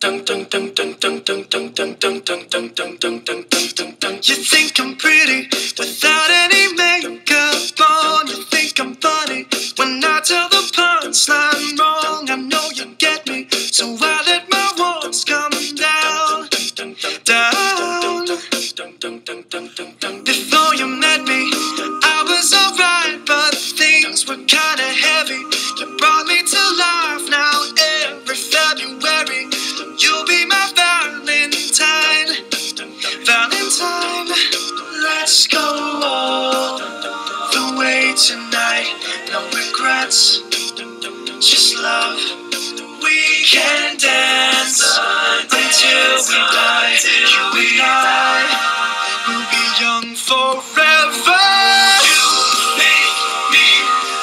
You think I'm pretty without any makeup on. You think I'm funny when I tell the punchline wrong. I know you get me, so I let my walls come down, down. Before you met me, I was alright, but things were kinda heavy. You brought me to life now every February. You'll be my Valentine, Valentine. Let's go all the way tonight. No regrets, just love. We can dance until we die. You and I will be young forever. You make me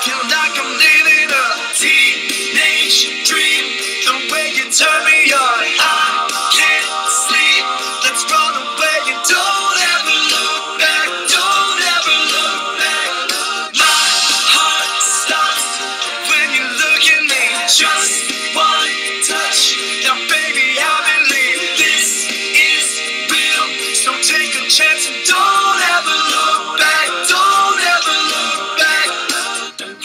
feel like I'm living a teenage dream. The way you turn me on, I can't sleep. Let's run away and don't ever look back. Don't ever look back. My heart stops when you look at me. Just one touch, now baby I believe this is real. So take a chance and don't ever look back. Don't ever look back.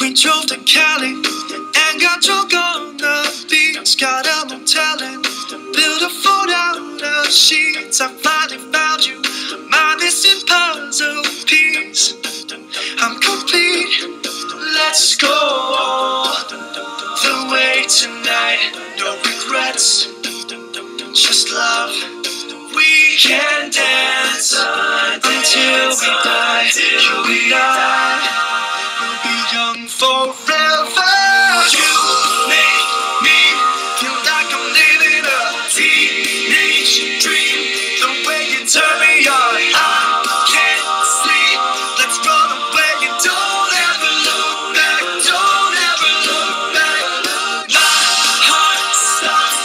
We drove to Cali and got drunk on the beach. Got a motel and built a fort out of sheets. I finally found you, my missing puzzle piece. I'm complete. Let's go all the way tonight. No regrets, just love. We can dance until we die. You and I will be young forever. You make me feel like I'm living a teenage dream. The way you turn me on, I can't sleep. Let's run away and don't ever look back. Don't ever look back. My heart stops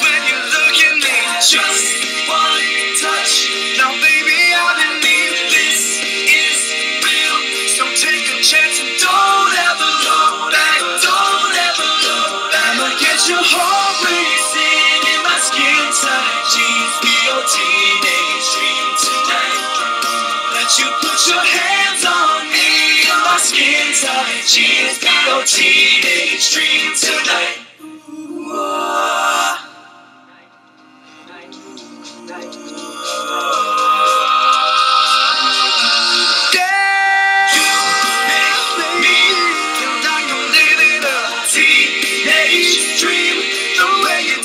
when you look at me. Just one touch, now baby I believe this is real. So take a chance and don't ever look back. Don't ever look back. I'ma get your heart racing in my skin tight jeans. Be your teenage dream tonight. Let you put your hands on me in my skin tight jeans. Be your teenage dream tonight.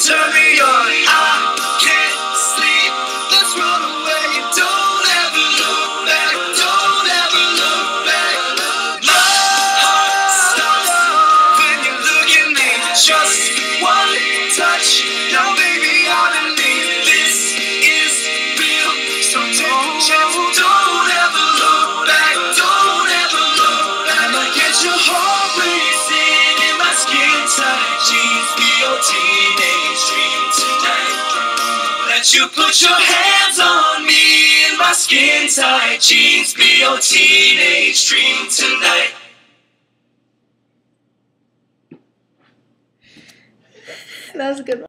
Turn me on, I can't sleep. Let's run away and don't ever look back. Don't ever look back. My heart stops when you look at me. Just one touch, now baby I believe this is real. So take a chance, don't ever look back. Don't ever look back. I'ma get your heart racing in my skin tight jeans. Be your teenage dream tonight. Let you put your hands on me in my skin tight jeans. Be your teenage dream tonight. That was a good one.